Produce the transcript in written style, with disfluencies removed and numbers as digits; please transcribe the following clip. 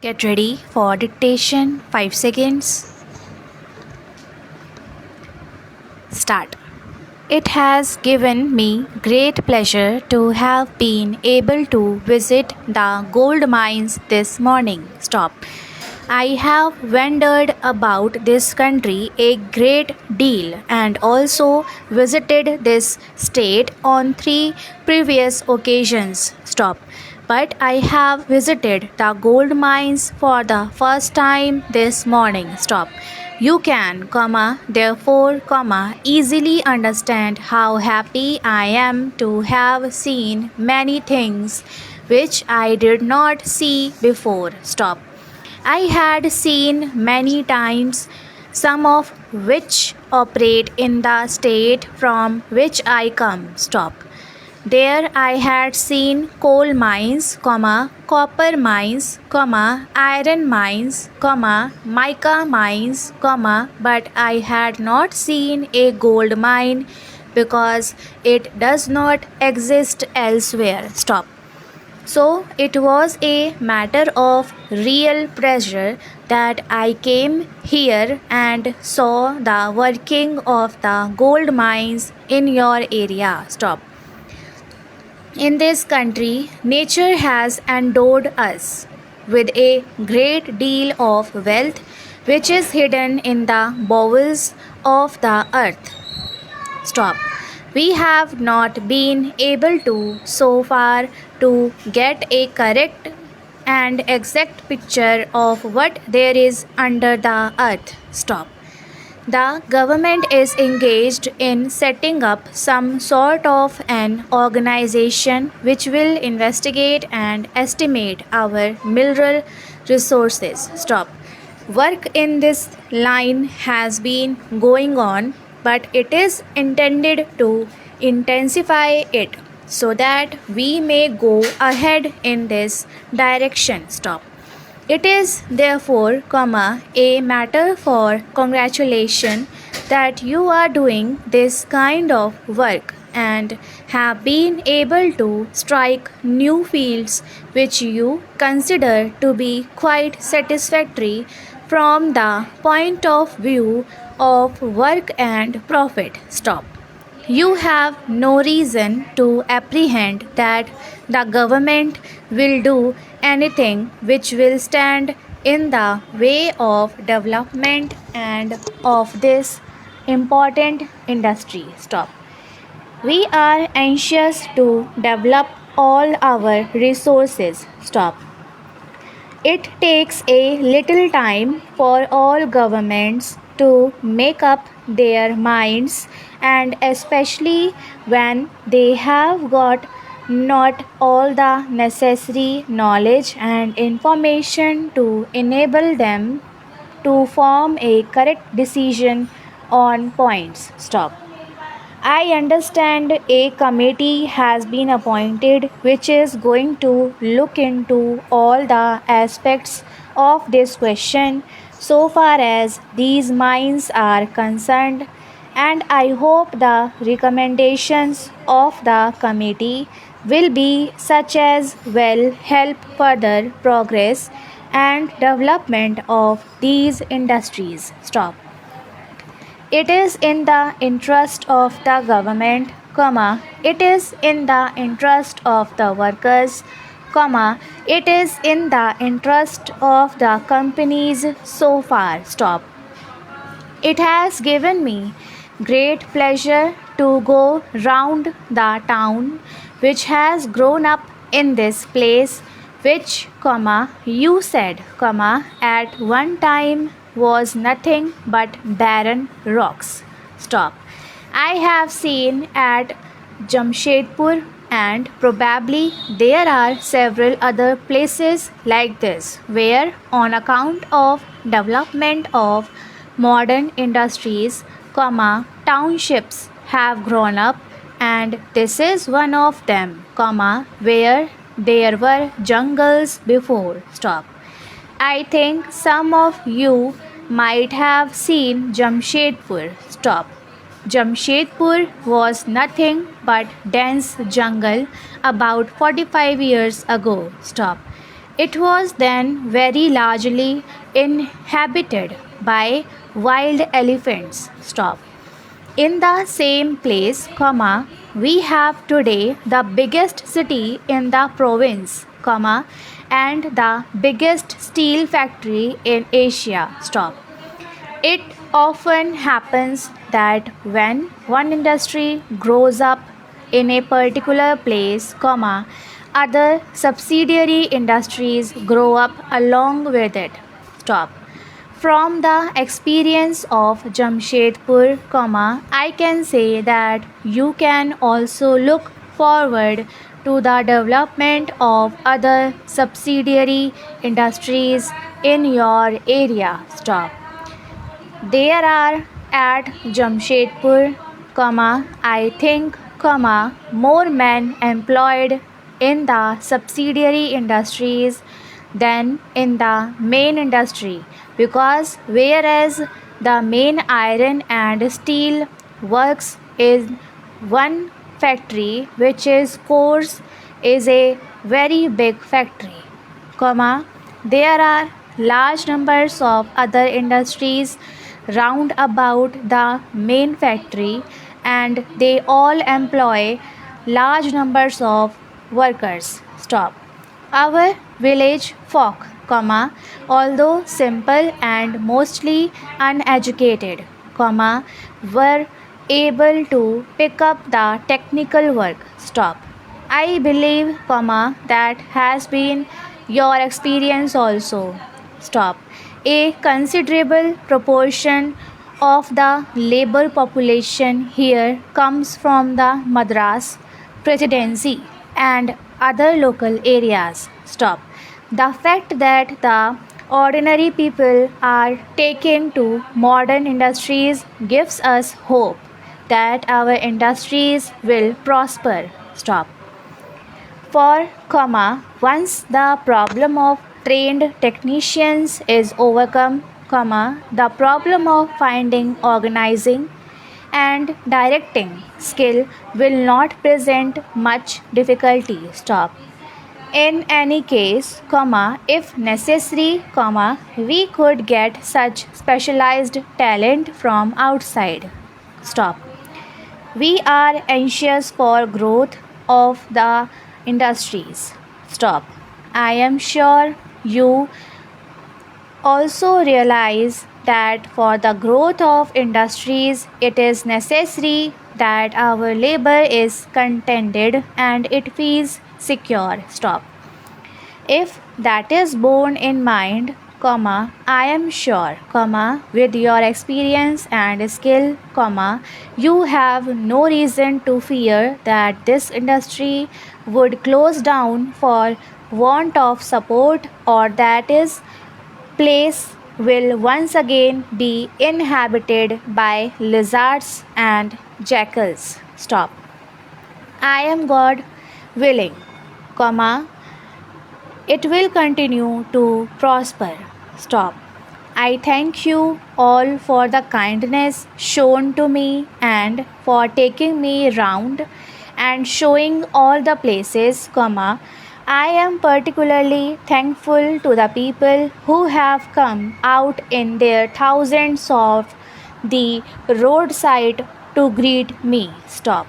Get ready for dictation. 5 seconds. Start. It has given me great pleasure to have been able to visit the gold mines this morning. Stop. I have wandered about this country a great deal and also visited this state on 3 previous occasions. Stop. But I have visited the gold mines for the first time this morning. Stop. You can, therefore, easily understand how happy I am to have seen many things which I did not see before. Stop. I had seen many times, some of which operate in the state from which I come. Stop. There I had seen coal mines, copper mines, iron mines, mica mines, but I had not seen a gold mine because it does not exist elsewhere. Stop. So it was a matter of real pleasure that I came here and saw the working of the gold mines in your area. Stop. In this country, nature has endowed us with a great deal of wealth which is hidden in the bowels of the earth. Stop. We have not been able to so far to get a correct and exact picture of what there is under the earth. Stop. The government is engaged in setting up some sort of an organization which will investigate and estimate our mineral resources. Stop. Work in this line has been going on, but it is intended to intensify it so that we may go ahead in this direction. Stop. It is therefore, a matter for congratulation that you are doing this kind of work and have been able to strike new fields which you consider to be quite satisfactory from the point of view of work and profit. Stop. You have no reason to apprehend that the government will do anything which will stand in the way of development and of this important industry. Stop. We are anxious to develop all our resources. Stop. It takes a little time for all governments to make up their minds, and especially when they have got not all the necessary knowledge and information to enable them to form a correct decision on points. Stop. I understand a committee has been appointed which is going to look into all the aspects of this question so far as these mines are concerned, and I hope the recommendations of the committee will be such as will help further progress and development of these industries. Stop. It is in the interest of the government, it is in the interest of the workers, it is in the interest of the companies so far. Stop. It has given me great pleasure to go round the town which has grown up in this place which, you said, at one time was nothing but barren rocks. Stop. I have seen at Jamshedpur, and probably there are several other places like this where, on account of development of modern industries, townships have grown up, and this is one of them, where there were jungles before. Stop. I think some of you might have seen Jamshedpur. Stop. Jamshedpur was nothing but dense jungle about 45 years ago. Stop. It was then very largely inhabited by wild elephants. Stop. In the same place, comma, we have today the biggest city in the province, comma, and the biggest steel factory in Asia. Stop. It often happens that when one industry grows up in a particular place, comma, other subsidiary industries grow up along with it. Stop. From the experience of Jamshedpur, comma, I can say that you can also look forward to the development of other subsidiary industries in your area. Stop. There are at Jamshedpur, I think, more men employed in the subsidiary industries than in the main industry, because whereas the main iron and steel works in one factory, which is course is a very big factory, there are large numbers of other industries round about the main factory, and they all employ large numbers of workers. Stop. Our village folk, although simple and mostly uneducated, were able to pick up the technical work. Stop. I believe, that has been your experience also. Stop. A considerable proportion of the labor population here comes from the Madras Presidency and other local areas. Stop. The fact that the ordinary people are taken to modern industries gives us hope that our industries will prosper. Stop. For, once the problem of trained technicians is overcome, the problem of finding, organizing, and directing skill will not present much difficulty. Stop. In any case, if necessary, we could get such specialized talent from outside. Stop. We are anxious for growth of the industries. Stop. I am sure you also realize that for the growth of industries, it is necessary that our labor is contented and it feels secure. Stop. If that is borne in mind, I am sure, with your experience and skill, you have no reason to fear that this industry would close down for want of support, or that is place will once again be inhabited by lizards and jackals. Stop. I am God willing, it will continue to prosper. Stop. I thank you all for the kindness shown to me and for taking me round and showing all the places, I am particularly thankful to the people who have come out in their thousands of the roadside to greet me. Stop.